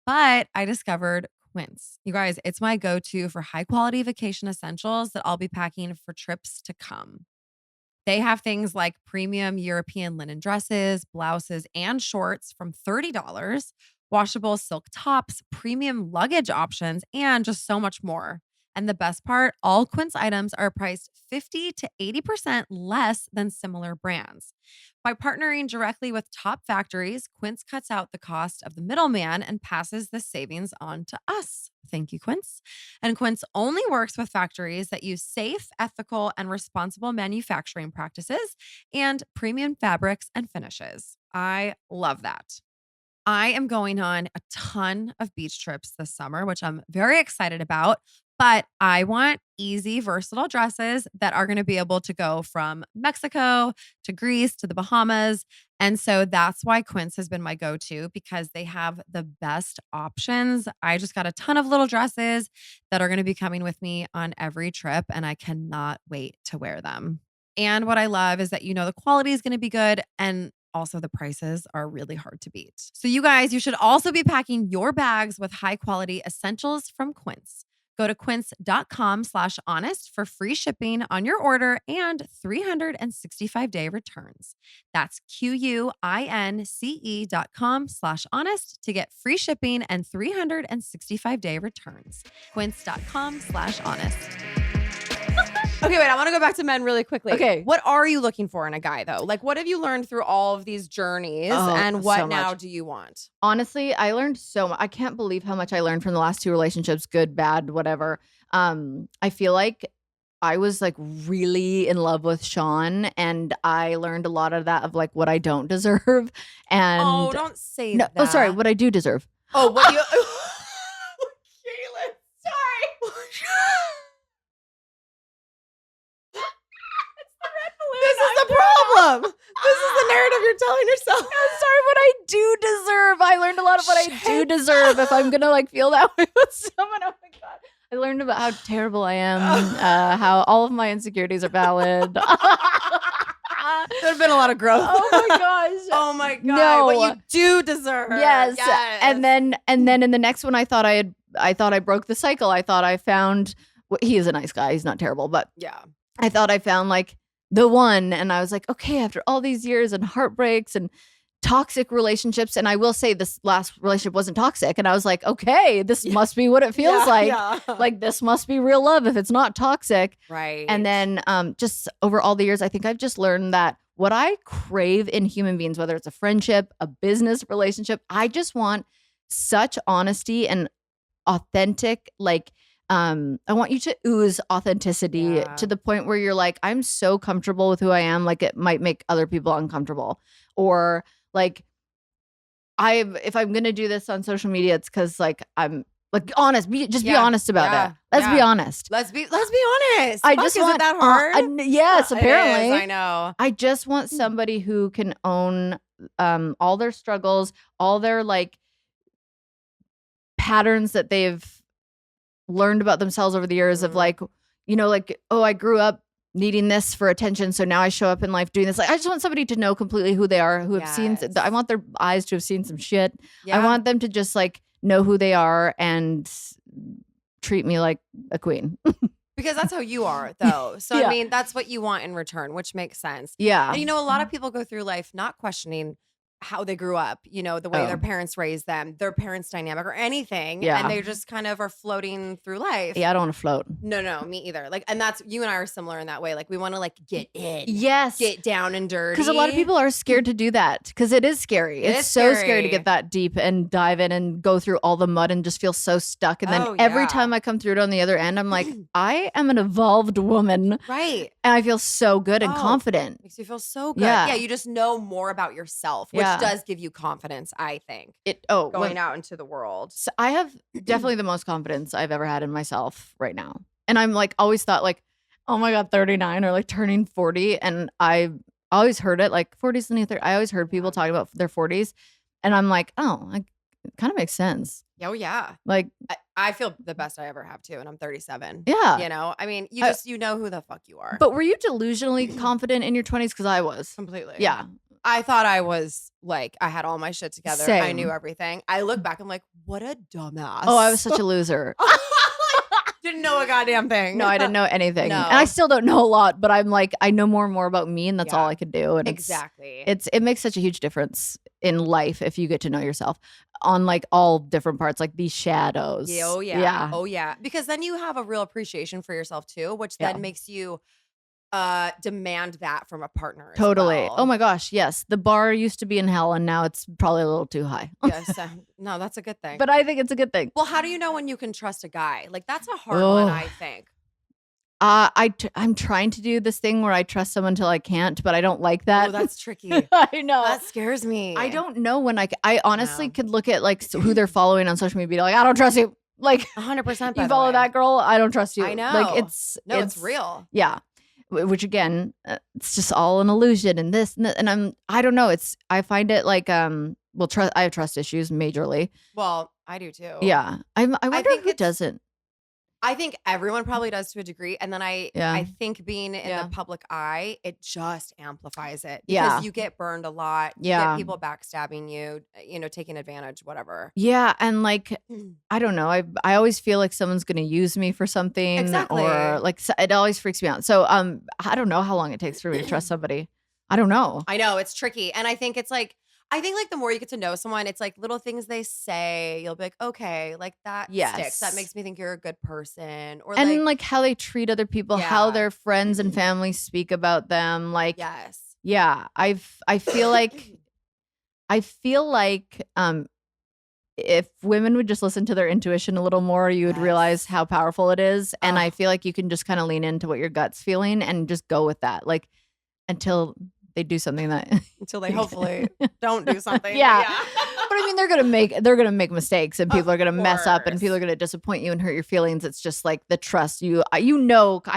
But I discovered Quince. You guys, it's my go-to for high quality vacation essentials that I'll be packing for trips to come. They have things like premium European linen dresses, blouses, and shorts from $30, washable silk tops, premium luggage options, and just so much more. And the best part, all Quince items are priced 50 to 80% less than similar brands. By partnering directly with top factories, Quince cuts out the cost of the middleman and passes the savings on to us. Thank you, Quince. And Quince only works with factories that use safe, ethical, and responsible manufacturing practices and premium fabrics and finishes. I love that. I am going on a ton of beach trips this summer, which I'm very excited about. But I want easy, versatile dresses that are going to be able to go from Mexico to Greece to the Bahamas. And so that's why Quince has been my go-to, because they have the best options. I just got a ton of little dresses that are going to be coming with me on every trip, and I cannot wait to wear them. And what I love is that, the quality is going to be good, and also the prices are really hard to beat. So you guys, you should also be packing your bags with high quality essentials from Quince. Go to quince.com/honest for free shipping on your order and 365-day returns. That's QUINCE.com/honest to get free shipping and 365-day returns. Quince.com/honest. Okay, wait, I want to go back to men really quickly. Okay. What are you looking for in a guy, though? What have you learned through all of these journeys, and what so now much. do you want? Honestly, I learned so much. I can't believe how much I learned from the last 2 relationships, good, bad, whatever. I feel like I was really in love with Sean, and I learned a lot of that of what I don't deserve. And Oh, don't say no, that. oh, sorry, what I do deserve. Oh, what you? Kaitlyn, sorry. This is the problem. This is the narrative you're telling yourself. I'm sorry, what I do deserve. I learned a lot of what I do deserve if I'm gonna feel that way with someone. Oh my God. I learned about how terrible I am, how all of my insecurities are valid. There's been a lot of growth. Oh my gosh. Oh my God. No. What you do deserve. Yes. And then in the next one, I thought I broke the cycle. I thought I found, he is a nice guy. He's not terrible, but yeah, I thought I found like the one. And I was like, okay, after all these years and heartbreaks and toxic relationships. And I will say this last relationship wasn't toxic. And I was like, okay, this must be what it feels like. Yeah. Like this must be real love if it's not toxic. Right. And then just over all the years, I think I've just learned that what I crave in human beings, whether it's a friendship, a business relationship, I just want such honesty and authentic, like, I want you to ooze authenticity to the point where you're like, I'm so comfortable with who I am, like it might make other people uncomfortable. Or like, if I'm gonna do this on social media, it's because like I'm like honest. Be honest about it. Let's be honest. Let's be honest. I just want is it that hard? Yes, apparently. It is, I know. I just want somebody who can own all their struggles, all their like patterns that they've learned about themselves over the years of like, you know, like, oh, I grew up needing this for attention, so now I show up in life doing this. Like, I just want somebody to know completely who they are, who have seen. I want their eyes to have seen some shit. Yeah. I want them to just like know who they are and treat me like a queen. Because that's how you are, though. So I mean, that's what you want in return, which makes sense. Yeah. And you know, a lot of people go through life not questioning how they grew up, you know, the way their parents raised them, their parents' dynamic or anything. Yeah. And they just kind of are floating through life. Yeah, I don't want to float. No, me either. Like, and that's, you and I are similar in that way. Like, we want to like get in. Yes. Get down and dirty. Because a lot of people are scared to do that because it is scary. It's so scary to get that deep and dive in and go through all the mud and just feel so stuck. And then every time I come through it on the other end, I'm like, I am an evolved woman. Right. And I feel so good and confident. Makes you feel so good. Yeah, you just know more about yourself, which does give you confidence, I think. Going out into the world. So I have definitely the most confidence I've ever had in myself right now. And I'm like, always thought like, oh my God, 39 or like turning 40. And I always heard it like 40s and 30. I always heard people talking about their 40s. And I'm like, oh, it kind of makes sense. Oh, yeah. Like, I feel the best I ever have too. And I'm 37. Yeah. You know, I mean, you just, you know who the fuck you are. But were you delusionally confident in your 20s? Because I was. Completely. Yeah. I thought I was like, I had all my shit together. Same. I knew everything. I look back, I'm like, what a dumbass. Oh, I was such a loser. Didn't know a goddamn thing. No, I didn't know anything. No. And I still don't know a lot, but I'm like, I know more and more about me, and that's all I could do. And exactly. It makes such a huge difference in life if you get to know yourself on like all different parts, like these shadows. Yeah, oh yeah. Oh yeah. Because then you have a real appreciation for yourself too, which then makes you demand that from a partner as totally. well. Oh my gosh, yes. The bar used to be in hell and now it's probably a little too high. Yes. No, that's a good thing. But I think it's a good thing. Well, how do you know when you can trust a guy? Like that's a hard one, I think. I'm trying to do this thing where I trust someone till I can't, but I don't like that. Oh, that's tricky. I know. That scares me. I don't know when I honestly could look at like who they're following on social media, like, I don't trust you. Like 100%. You follow that girl, I don't trust you. I know. Like it's real. Yeah. Which again, it's just all an illusion and this and that. And I don't know. I find it like, I have trust issues majorly. Well, I do too. Yeah. I wonder who doesn't. I think everyone probably does to a degree. And then I think being in the public eye, it just amplifies it. Because you get burned a lot. You get people backstabbing you, you know, taking advantage, whatever. Yeah. And like, I don't know. I always feel like someone's going to use me for something. Exactly. Or like, it always freaks me out. So I don't know how long it takes for me to trust somebody. I don't know. I know. It's tricky. And I think it's like, the more you get to know someone, it's like little things they say. You'll be like, okay, like that sticks. That makes me think you're a good person. Or like how they treat other people, how their friends and family speak about them. Like, yeah, I feel like if women would just listen to their intuition a little more, you would realize how powerful it is. And I feel like you can just kind of lean into what your gut's feeling and just go with that. Like until they do something that until they hopefully don't do something. Yeah. But I mean, they're gonna make mistakes and people are gonna mess up and people are gonna disappoint you and hurt your feelings. It's just like the trust I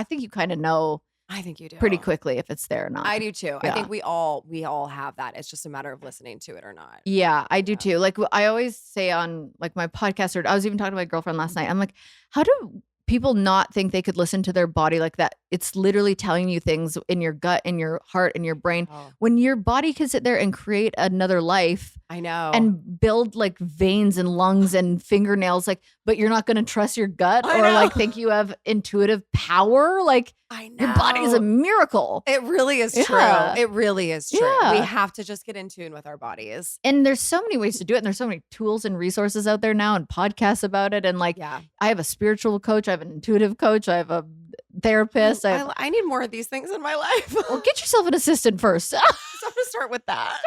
think you kind of know. I think you do pretty quickly if it's there or not. I do too. Yeah. I think we all have that. It's just a matter of listening to it or not. Yeah, I do too. Like I always say on like my podcast, or I was even talking to my girlfriend last night. I'm like, how do people not think they could listen to their body like that it's literally telling you things in your gut, in your heart, in your brain. Oh. When your body can sit there and create another life. I know. And build like veins and lungs and fingernails, like, but you're not going to trust your gut or like think you have intuitive power. Like, I know. your body is a miracle. It really is true. It really is true. Yeah. We have to just get in tune with our bodies. And there's so many ways to do it. And there's so many tools and resources out there now and podcasts about it. And like, I have a spiritual coach. I have an intuitive coach. I have a therapist. I need more of these things in my life. Well, get yourself an assistant first. So I'm going to start with that.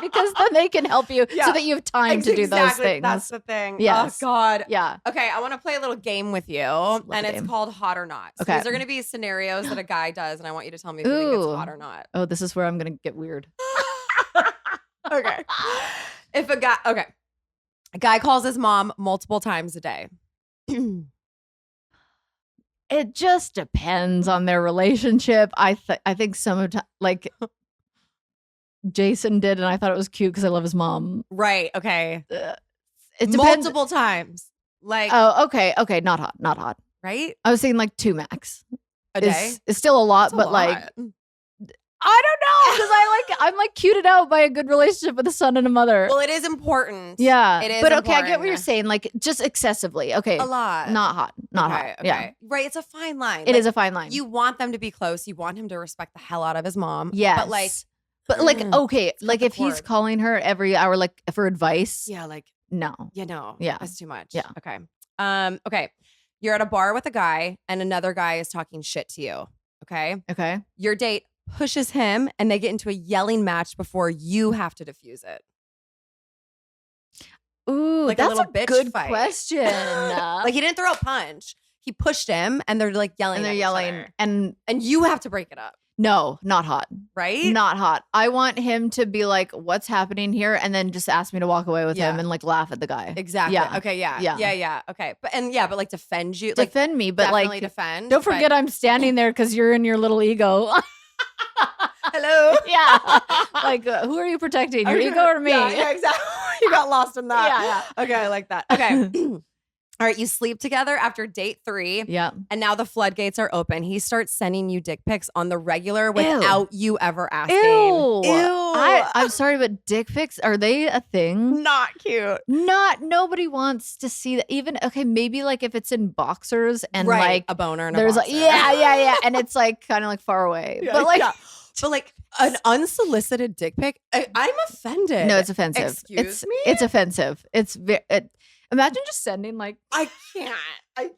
Because then they can help you so that you have time to do those things. That's the thing. Yes. Oh, God. Yeah. Okay, I want to play a little game with you. And it's called Hot or Not. So Okay. these are going to be scenarios that a guy does, and I want you to tell me if you think it's hot or not. Oh, this is where I'm going to get weird. Okay. A guy calls his mom multiple times a day. It just depends on their relationship. I think some of like Jason did, and I thought it was cute because I love his mom. Right. Okay. It depends. Multiple times. Like. Oh, okay. Okay. Not hot. Right. I was thinking like 2 max A day. It's still a lot, but like I don't know because I'm like cuted out by a good relationship with a son and a mother. Well, it is important. Yeah. It is. But important. okay, I get what you're saying. Like just excessively. Okay. A lot. Not hot. Not hot. Okay. Yeah. Right. It's a fine line. It is a fine line. You want them to be close. You want him to respect the hell out of his mom. Yes. But like, okay, like if he's calling her every hour, like for advice. Yeah. Like, no. Yeah. No. Yeah. That's too much. Yeah. Okay. Okay. You're at a bar with a guy and another guy is talking shit to you. Okay. Okay. Your date pushes him and they get into a yelling match before you have to diffuse it. Ooh, like that's a little bitch good fight. Question. Like he didn't throw a punch. He pushed him and they're like yelling. And they're at yelling. each other. And you have to break it up. No, not hot. Right? Not hot. I want him to be like, what's happening here? And then just ask me to walk away with him and like laugh at the guy. Exactly. Yeah. Okay. Yeah. Okay. But like defend you. Defend me, but definitely like defend. Don't forget I'm standing there because you're in your little ego. Hello. Yeah. Like, who are you protecting? Your ego or me? Yeah, exactly. You got lost in that. Yeah. Okay, I like that. Okay. All right, you sleep together after date 3. Yeah. And now the floodgates are open. He starts sending you dick pics on the regular without you ever asking. Ew. I'm sorry, but dick pics, are they a thing? Not cute. Nobody wants to see that. Even, okay, maybe like if it's in boxers and like a boner and there's a boxer. like, yeah. And it's like kind of like far away. But like an unsolicited dick pic, I'm offended. No, it's offensive. Excuse me? It's offensive. Imagine just sending like I can't.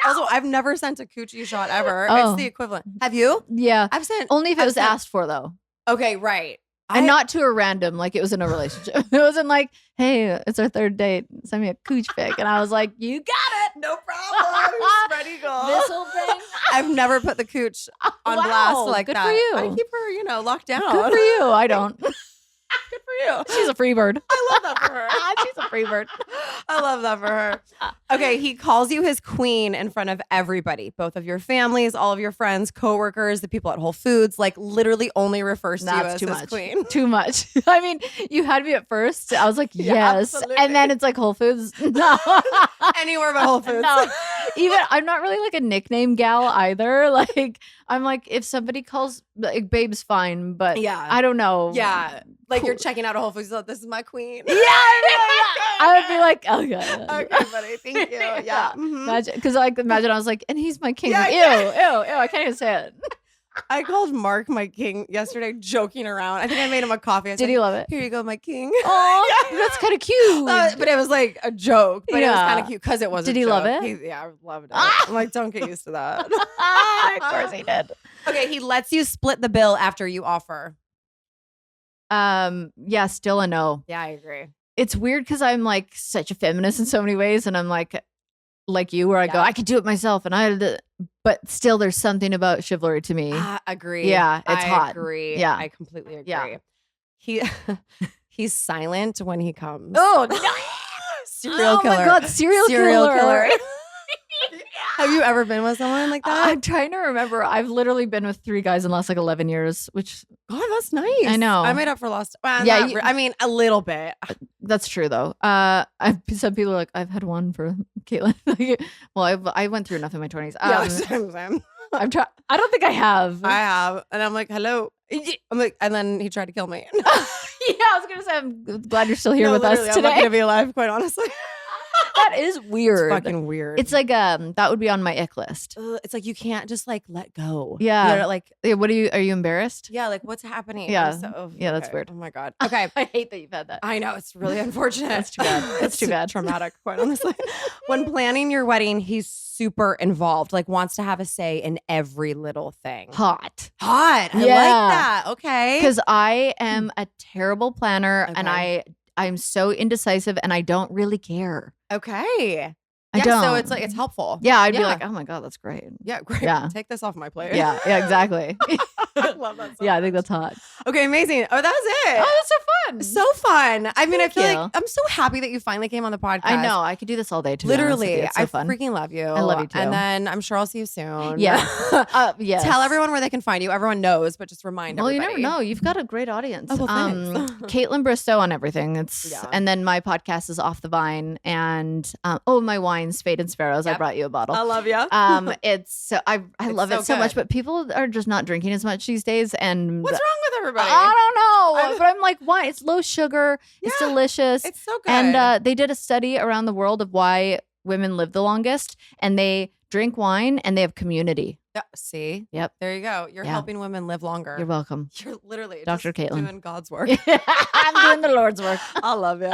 Also, I've never sent a coochie shot ever. Oh. It's the equivalent. Have you? Yeah. I've sent only if it was asked for though. Okay, right. And not to a random, like it was in a relationship. It wasn't like, hey, it's our 3rd date. Send me a cooch pic. And I was like, you got it. No problem. Spread eagle. This whole thing. I've never put the cooch on blast like good that. For you. I keep her, locked down. Good for you. I don't. Good for you. She's a free bird. I love that for her. She's a free bird. I love that for her. Okay, he calls you his queen in front of everybody, both of your families, all of your friends, coworkers, the people at Whole Foods, like literally only refers to you as his queen. Too much. I mean, you had me at first. I was like, yes. Absolutely. And then it's like Whole Foods. No. Anywhere but Whole Foods. No. Even I'm not really like a nickname gal either. Like I'm like, if somebody calls like babe's fine, but I don't know. Yeah. Like you're checking out a Whole Foods, like, this is my queen. Yeah. I would be like, oh god. Okay, buddy. Thank you. Yeah. Imagine, because imagine I was like, and he's my king. Yeah, Ew. I can't even say it. I called Mark my king yesterday, joking around. I think I made him a coffee. Did he love it? Here you go, my king. Oh, that's kind of cute. But it was like a joke. But it was kind of cute because it was. Did he love it? I loved it. I'm like, don't get used to that. Of course he did. Okay, he lets you split the bill after you offer. Yeah, still a no. Yeah, I agree. It's weird because I'm like such a feminist in so many ways, and I'm like you, where I go, I could do it myself, and but still, there's something about chivalry to me. Agree. Yeah, it's hot. I agree. Yeah, I completely agree. Yeah. He's silent when he comes. Oh, no. Serial killer. Oh my god, serial killer. Have you ever been with someone like that? I'm trying to remember. I've literally been with 3 guys in the last like 11 years, which God, that's nice. I know. I made up for lost. Yeah, I mean a little bit. That's true though. Some people are like, I've had one for Kaitlyn. Well, I went through enough in my 20s. Same. I'm trying. I don't think I have. I have. And I'm like, hello. I'm like, and then he tried to kill me. Yeah, I was going to say, I'm glad you're still here with us today. I'm lucky to be alive, quite honestly. That is weird. It's fucking weird. It's like that would be on my ick list. It's like you can't just like let go. Yeah. You gotta, like, what are you embarrassed? Yeah, like what's happening? Yeah. Yeah, that's weird. Oh my God. Okay. I hate that you've had that. I know, it's really unfortunate. That's too bad. That's too bad. Traumatic, quite honestly. When planning your wedding, he's super involved, like wants to have a say in every little thing. Hot. I like that. Okay. Because I am a terrible planner and I'm so indecisive and I don't really care. Okay. I don't. So it's like it's helpful. Yeah, I'd be like, oh my God, that's great. Yeah, great. Yeah. Take this off my plate. Yeah, exactly. I love that so Yeah, much. I think that's hot. Okay, amazing. Oh, that was it. Oh, that's so fun. So fun. I mean, Thank I feel you. like I'm so happy that you finally came on the podcast. I know. I could do this all day, too. Literally. It's so fun. Freaking love you. I love you too. And then I'm sure I'll see you soon. Yeah. Yes. Tell everyone where they can find you. Everyone knows, but just remind everybody. Well, you never know. You've got a great audience. Oh, well, thanks. Kaitlyn Bristowe on everything. And then my podcast is Off the Vine, and my wines, Fade and Sparrows. Yep. I brought you a bottle. I love you. I love it so much, but people are just not drinking as much these days. And what's wrong with everybody? I don't know, but I'm like, why? It's low sugar. It's delicious. It's so good. And they did a study around the world of why women live the longest, and they drink wine and they have community. Yeah, see? Yep. There you go. You're helping women live longer. You're welcome. You're literally Dr. just Kaitlyn. doing God's work. I'm doing the Lord's work. I love you.